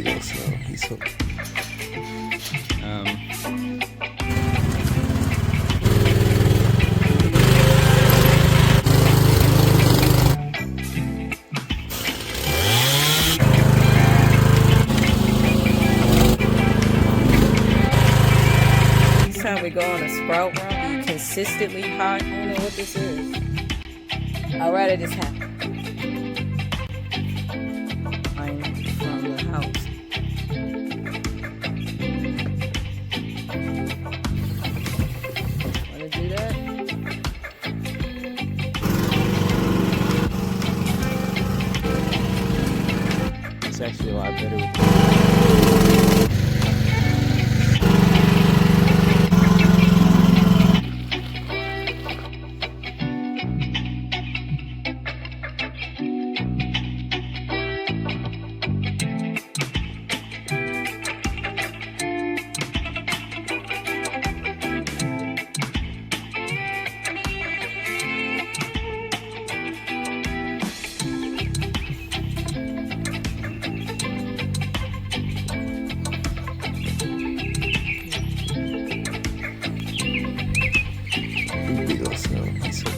big old snow. He's so. Each time we go on a sprout run, be consistently hot. I don't know what this is. I'd rather just happen. I'm from the house. Wanna do that? It's actually a lot better with Big old snow. He's so.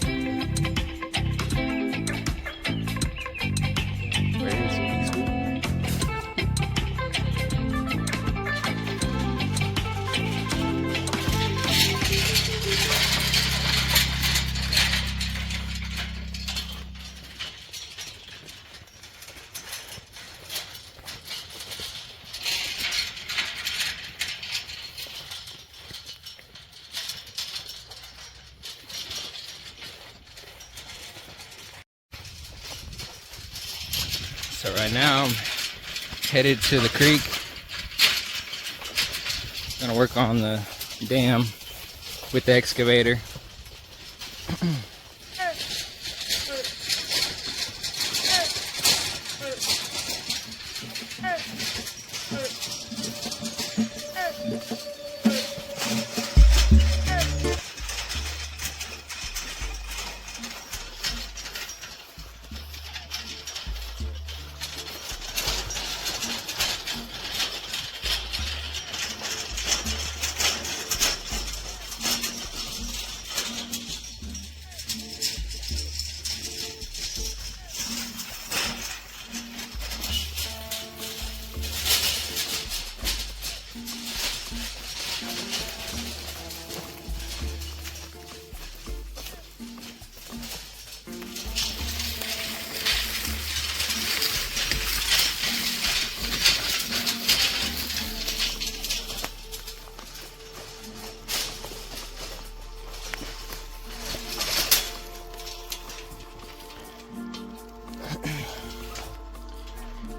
So right now I'm headed to the creek. Gonna work on the dam with the excavator.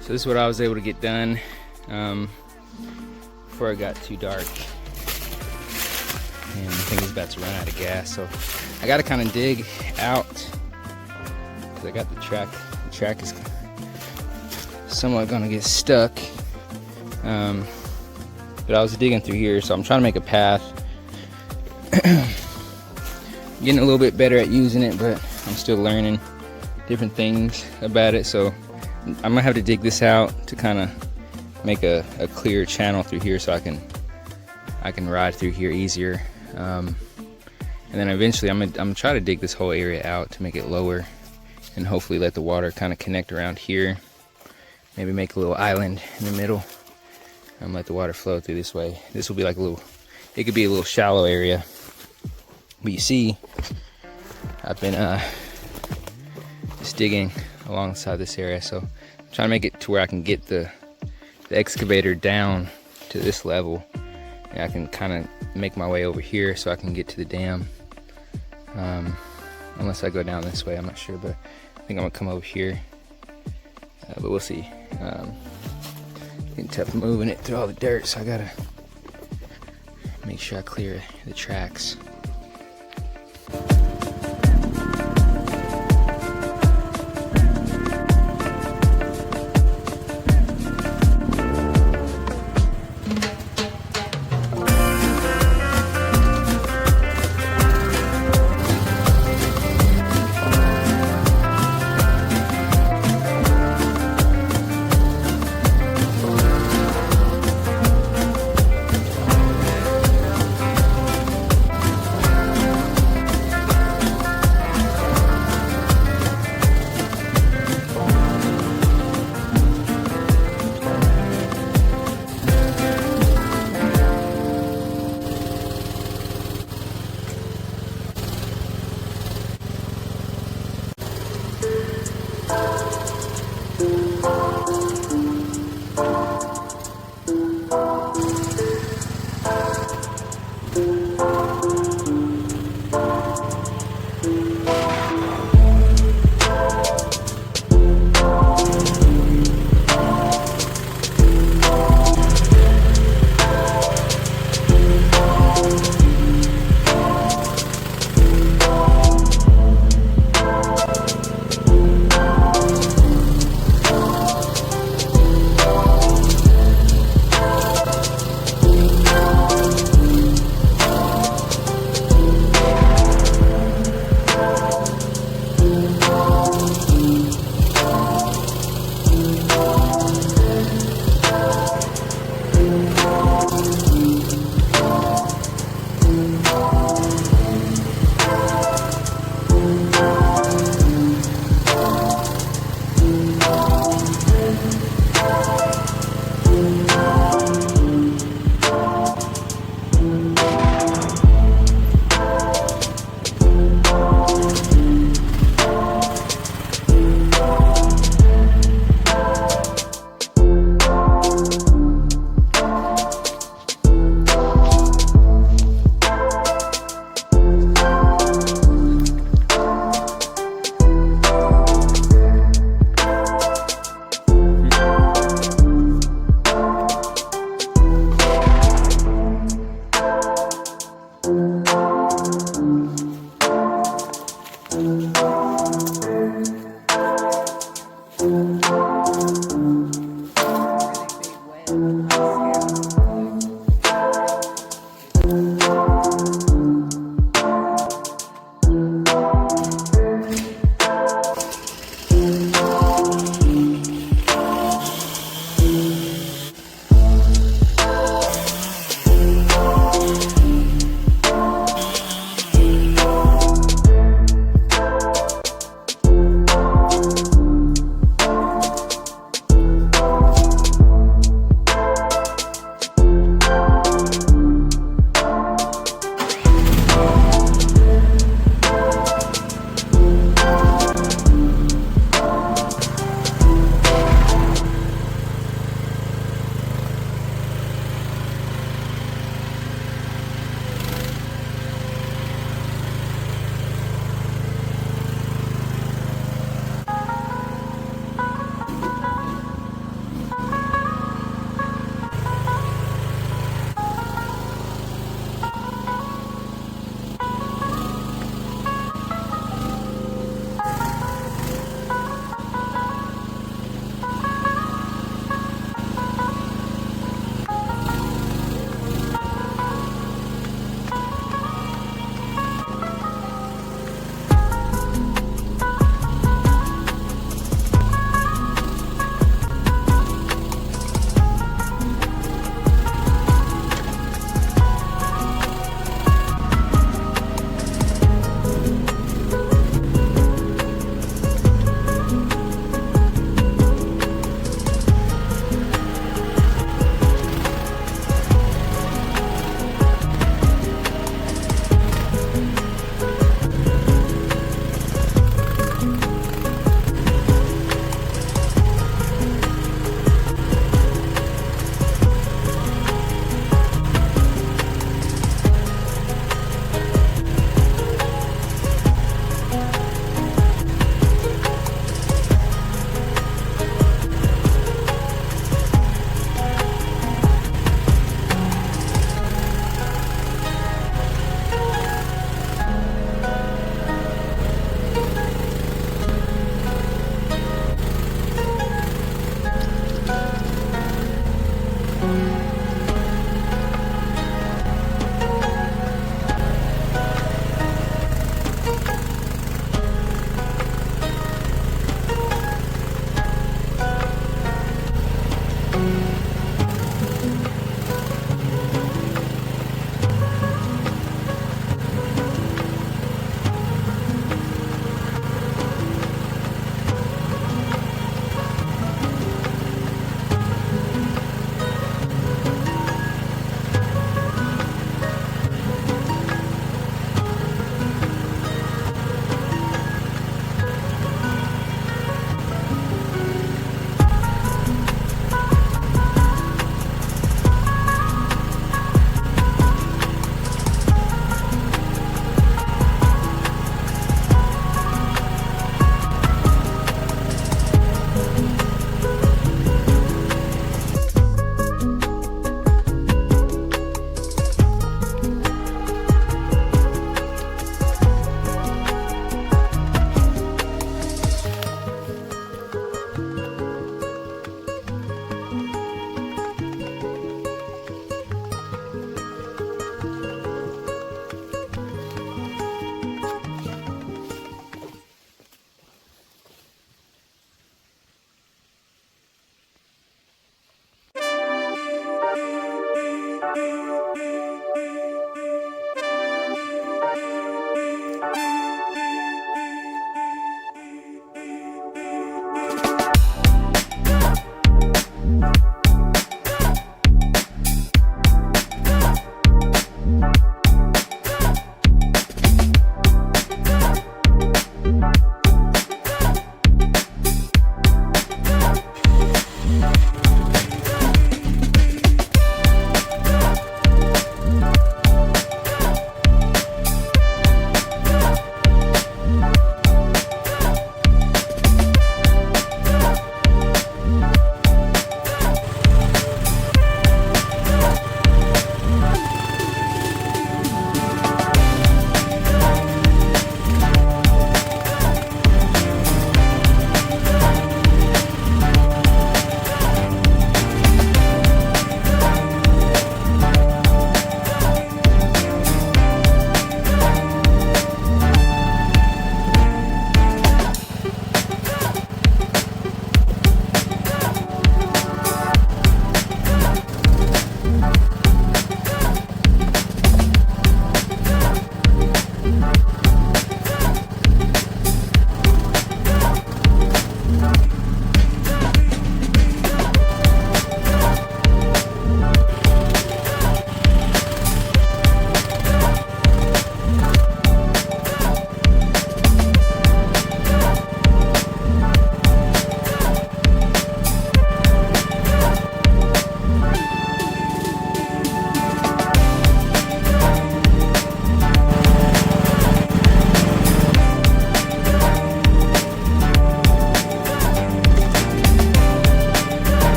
So this is what I was able to get done before it got too dark. And I think it's about to run out of gas. So I got to kind of dig out because I got the track. The track is somewhat going to get stuck. But I was digging through here, so I'm trying to make a path. Getting a little bit better at using it, but I'm still learning different things about it. So I'm gonna have to dig this out to kind of make a clear channel through here, so I can ride through here easier. And then eventually I'm gonna try to dig this whole area out to make it lower, and hopefully let the water kind of connect around here. Maybe make a little island in the middle and let the water flow through this way. This will be like a little, it could be a little shallow area. But you see, I've been just digging alongside this area, so I'm trying to make it to where I can get the excavator down to this level, and I can kind of make my way over here so I can get to the dam. Unless I go down this way, I'm not sure, but I think I'm gonna come over here. But we'll see. Getting tough moving it through all the dirt, so I gotta make sure I clear the tracks.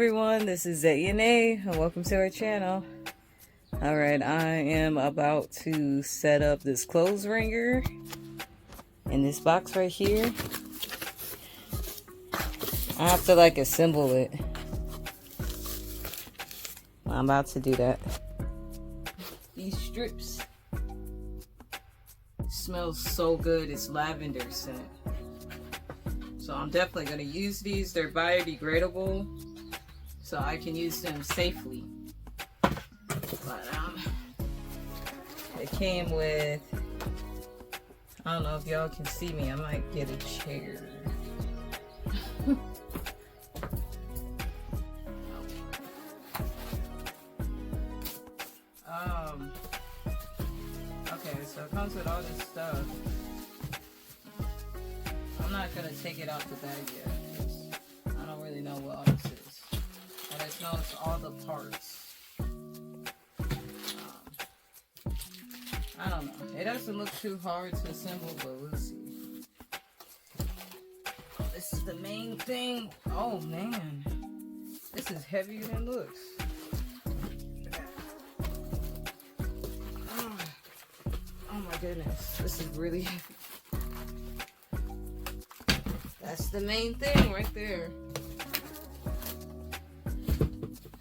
everyone, this is Zayane and welcome to our channel. Alright, I am about to set up this clothes wringer in this box right here. I have to like assemble it. I'm about to do that. These strips smells so good, it's lavender scent. So I'm definitely going to use these. They're biodegradable, so I can use them safely. But it came with, I don't know if y'all can see me, I might get a chair. Okay, so it comes with all this stuff. I'm not gonna take it out the bag yet, 'cause I don't really know what all this is. I just know it's all the parts. I don't know. It doesn't look too hard to assemble, but we'll see. This is the main thing. Oh man, this is heavier than it looks. Oh my goodness, this is really heavy. That's the main thing right there.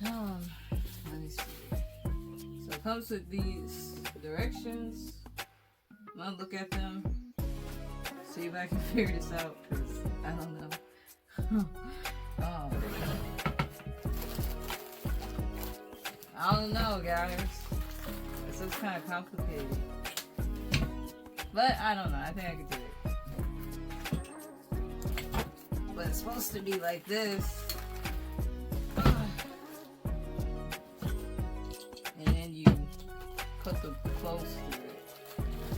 Let me see. So it comes with these directions. I'm gonna look at them, see if I can figure this out, because I don't know. I don't know, guys. This is kind of complicated. But I don't know, I think I can do it. But it's supposed to be like this. And then you put the clothes through it.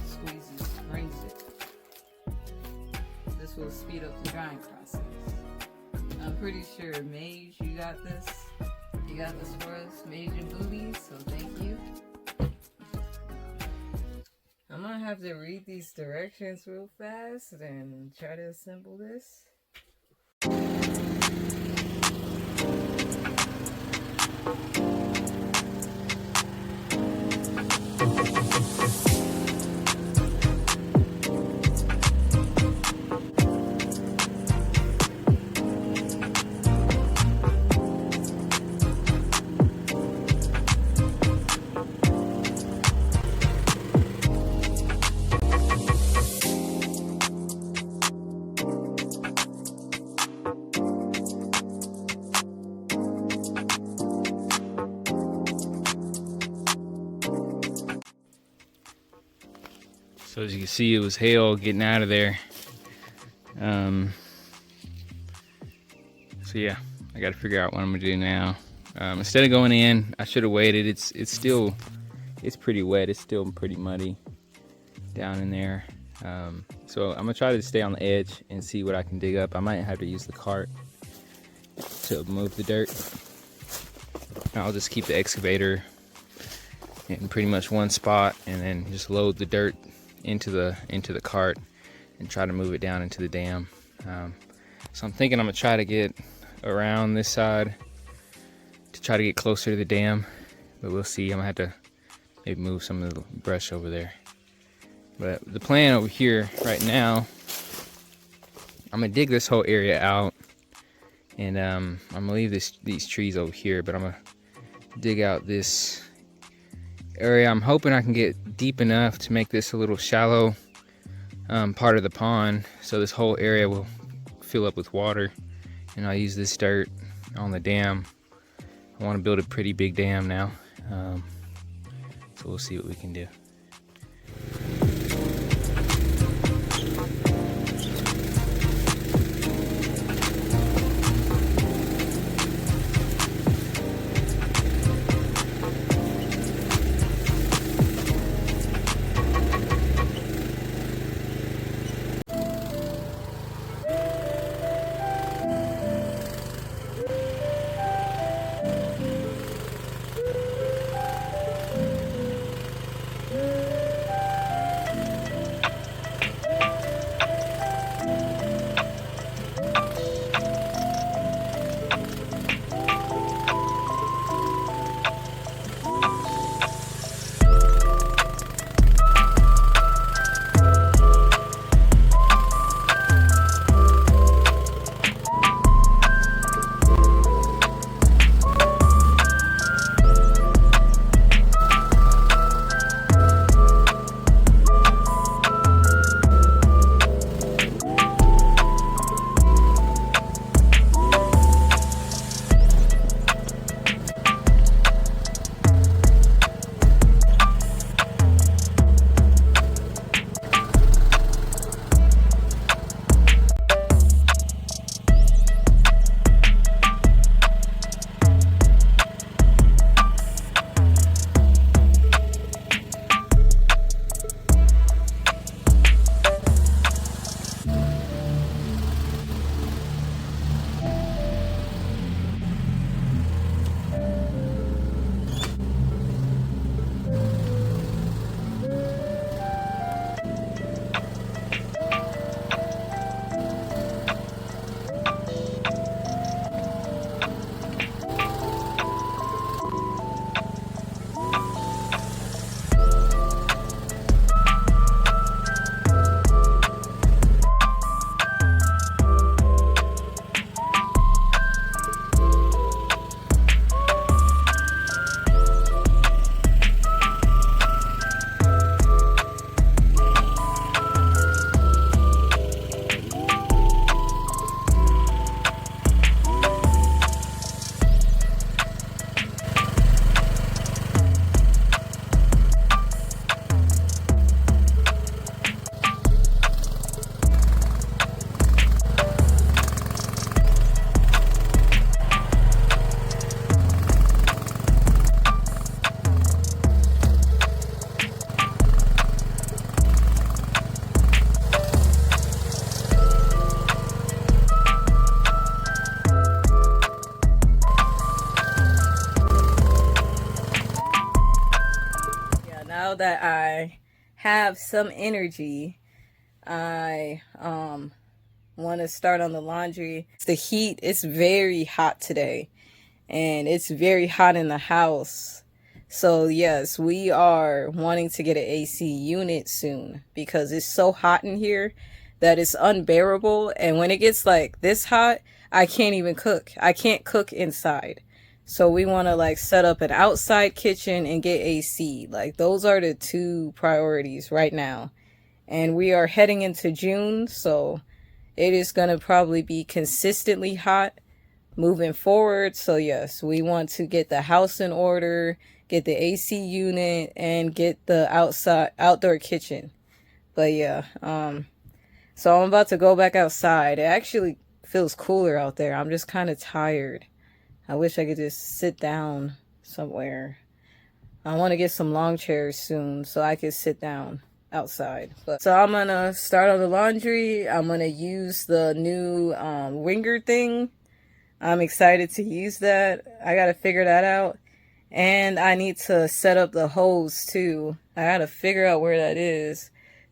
Squeezes, springs it. This will speed up the drying process. I'm pretty sure Mage, you got this. You got this for us, Mage and Boobies, so thank you. I'm gonna have to read these directions real fast and try to assemble this. So as you can see, it was hell getting out of there. So yeah, I got to figure out what I'm gonna do now. Instead of going in, I should have waited. It's pretty wet. It's still pretty muddy down in there. So I'm gonna try to stay on the edge and see what I can dig up. I might have to use the cart to move the dirt. I'll just keep the excavator in pretty much one spot and then just load the dirt into the cart and try to move it down into the dam. So I'm thinking I'm gonna try to get around this side to try to get closer to the dam, but we'll see. I'm gonna have to maybe move some of the brush over there. But the plan over here right now, I'm gonna dig this whole area out, and I'm gonna leave these trees over here, but I'm gonna dig out this area. I'm hoping I can get deep enough to make this a little shallow part of the pond, so this whole area will fill up with water, and I'll use this dirt on the dam. I want to build a pretty big dam now, so we'll see what we can do. that I have some energy, I want to start on the laundry. The heat, it's very hot today, and it's very hot in the house. So yes, we are wanting to get an AC unit soon because it's so hot in here that it's unbearable. And when it gets like this hot, I can't even cook. I can't cook inside. So we want to like set up an outside kitchen and get AC. Like those are the two priorities right now. And we are heading into June, so it is going to probably be consistently hot moving forward. So yes, we want to get the house in order, get the AC unit, and get the outdoor kitchen. But yeah, so I'm about to go back outside. It actually feels cooler out there. I'm just kind of tired. I wish I could just sit down somewhere. I want to get some lawn chairs soon so I can sit down outside. So I'm gonna start on the laundry. I'm gonna use the new winger thing. I'm excited to use that. I gotta figure that out. And I need to set up the hose too. I gotta figure out where that is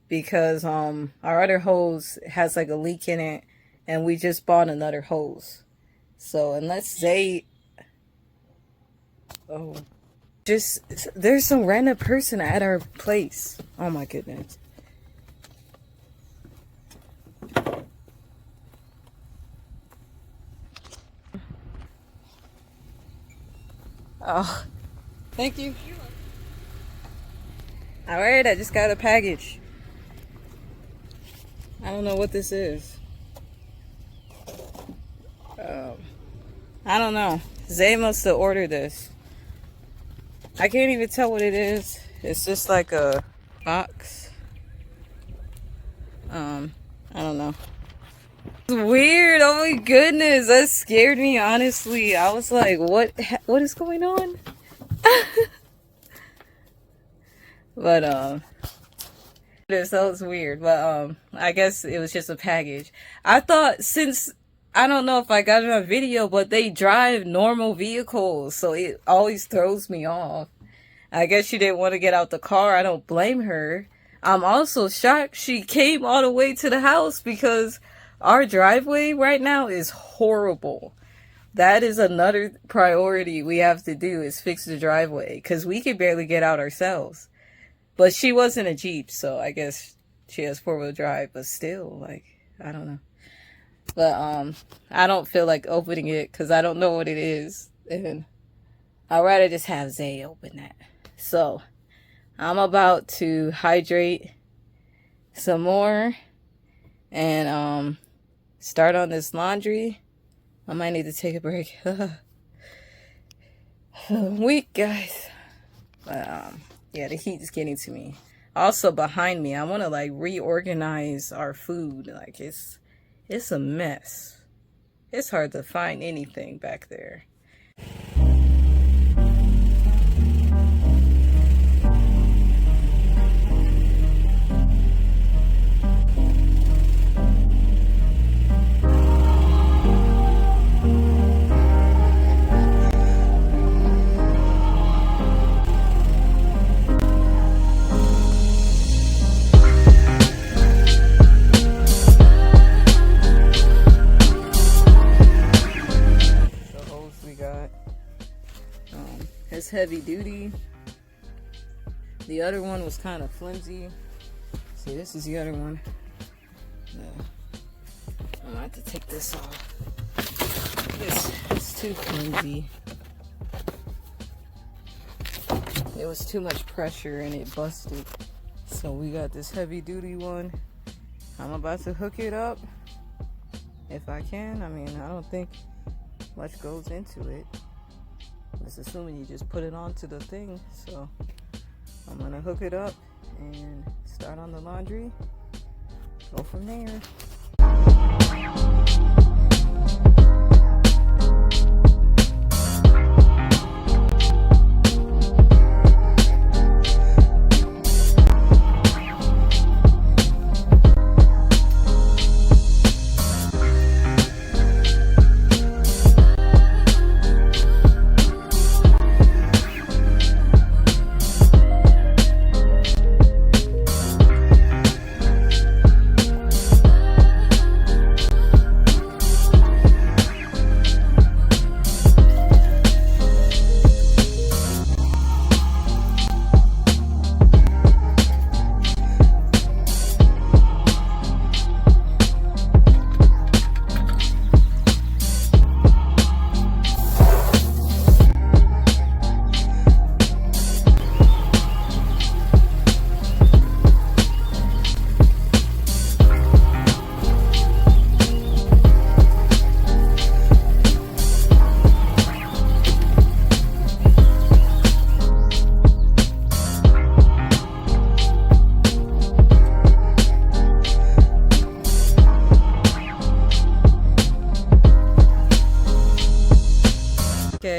because our other hose has like a leak in it, and we just bought another hose. So unless they there's some random person at our place. Oh my goodness. Oh, thank you. All right, I just got a package. I don't know what this is. I don't know. Zay must have ordered this. I can't even tell what it is. It's just like a box. I don't know. It's weird. Oh my goodness, that scared me. Honestly, I was like, "What is going on?" But this was weird. But I guess it was just a package. I thought since I don't know if I got it on video, but they drive normal vehicles, so it always throws me off. I guess she didn't want to get out the car. I don't blame her. I'm also shocked she came all the way to the house because our driveway right now is horrible. That is another priority we have to do, is fix the driveway because we can barely get out ourselves. But she wasn't a Jeep, so I guess she has four-wheel drive, but still, like, I don't know. But I don't feel like opening it because I don't know what it is, and I'd rather just have Zay open that. So I'm about to hydrate some more and start on this laundry. I might need to take a break. I'm weak, guys. But yeah, the heat is getting to me. Also behind me, I want to like reorganize our food. Like it's a mess. It's hard to find anything back there. It's heavy duty. The other one was kind of flimsy. See, this is the other one. I'm gonna have to take this off. It's too flimsy. It was too much pressure and it busted. So we got this heavy duty one. I'm about to hook it up if I can. I mean, I don't think much goes into it. It's assuming you just put it onto the thing. So I'm gonna hook it up and start on the laundry. Go from there.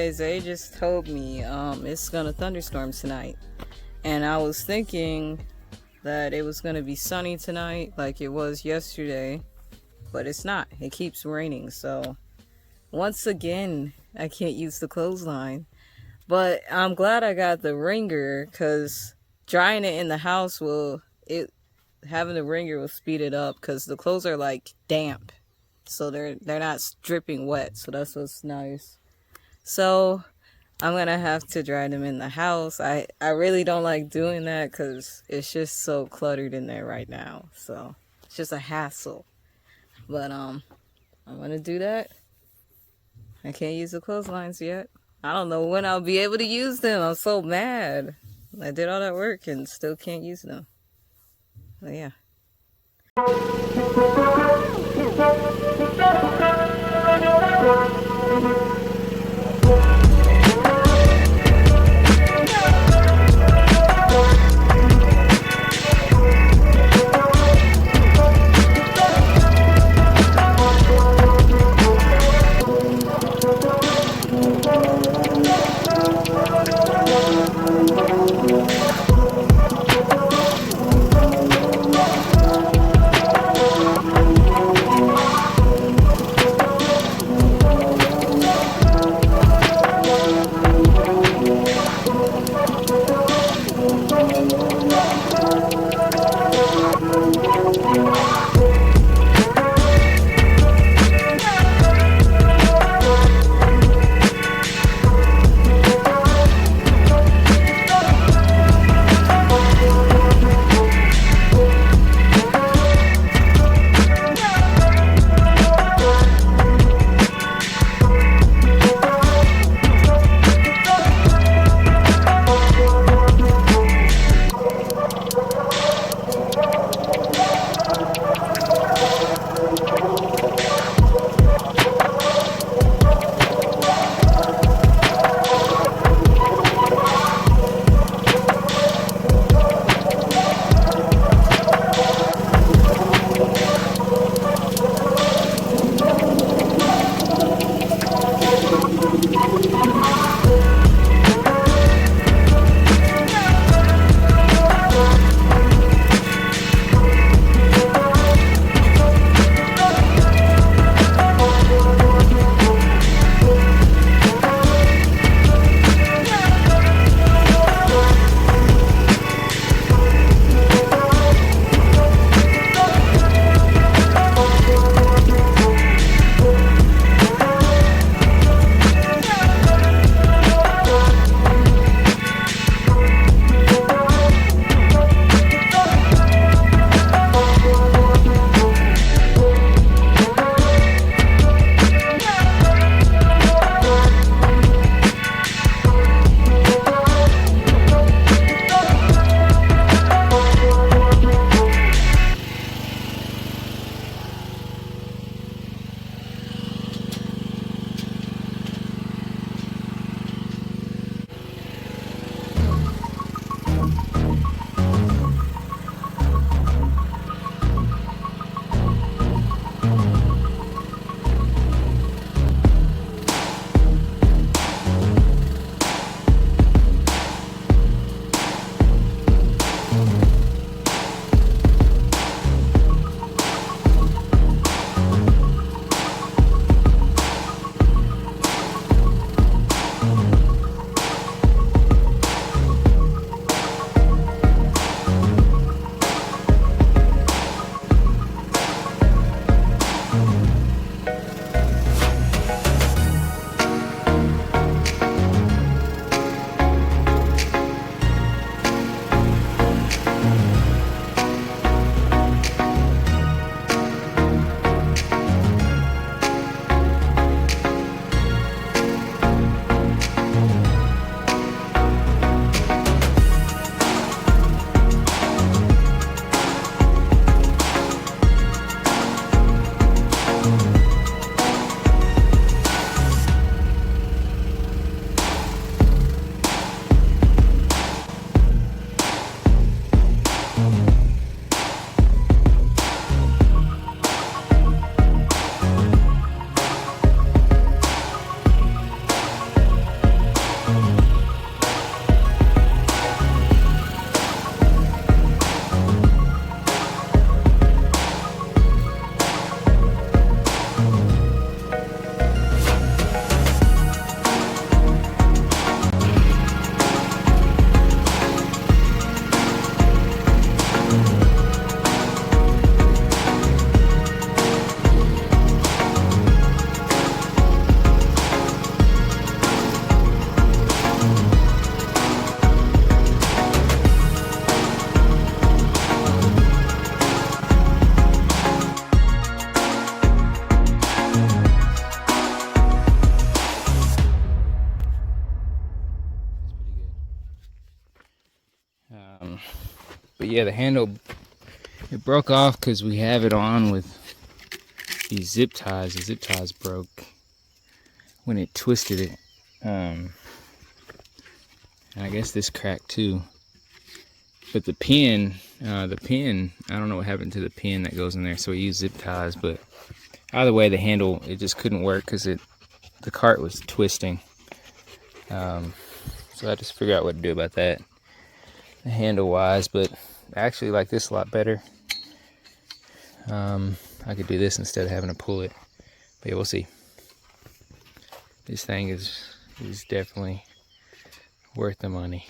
guys, they just told me it's gonna thunderstorm tonight, and I was thinking that it was gonna be sunny tonight like it was yesterday, but it's not. It keeps raining, so once again I can't use the clothesline. But I'm glad I got the ringer, because drying it in the house having the ringer will speed it up, because the clothes are like damp, so they're not dripping wet, so that's what's nice. So I'm gonna have to dry them in the house. I really don't like doing that because it's just so cluttered in there right now, so it's just a hassle. But I'm gonna do that. I can't use the clotheslines yet. I don't know when I'll be able to use them. I'm so mad. I did all that work and still can't use them. But yeah. yeah, the handle, it broke off because we have it on with these zip ties. The zip ties broke when it twisted it. And I guess this cracked too. But the pin, I don't know what happened to the pin that goes in there. So we used zip ties, but either way, the handle, it just couldn't work because the cart was twisting. So I just figured out what to do about that, handle wise. But I actually like this a lot better. I could do this instead of having to pull it. But yeah, we'll see. This thing is definitely worth the money.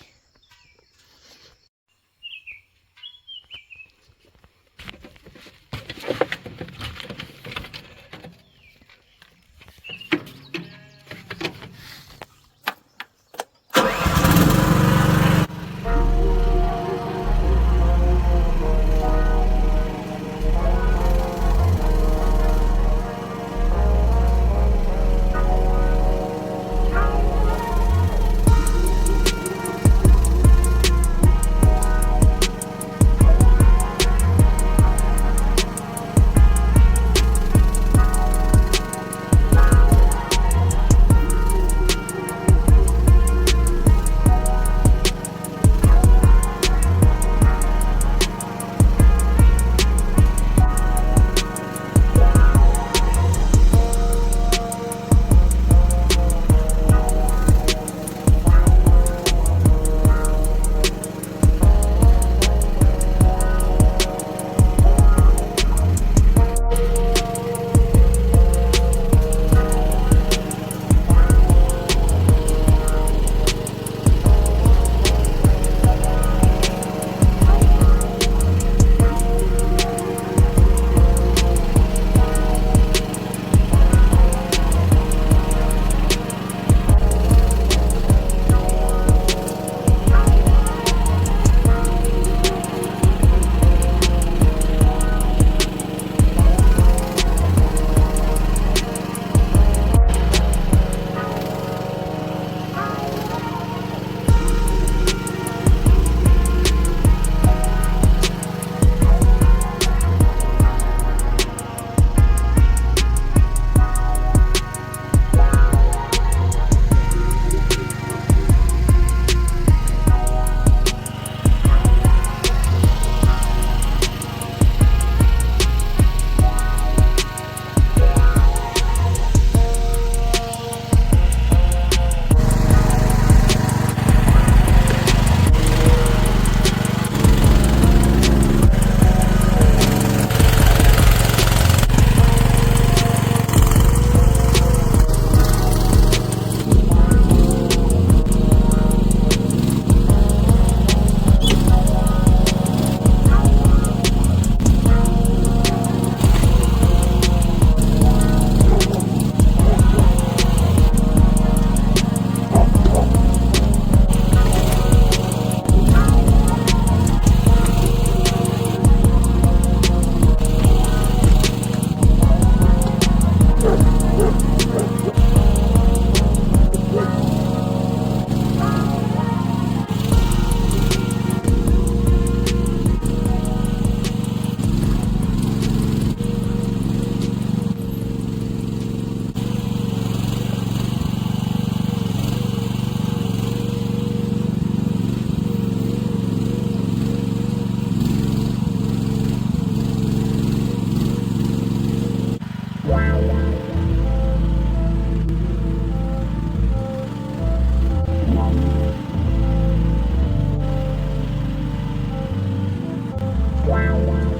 Wow.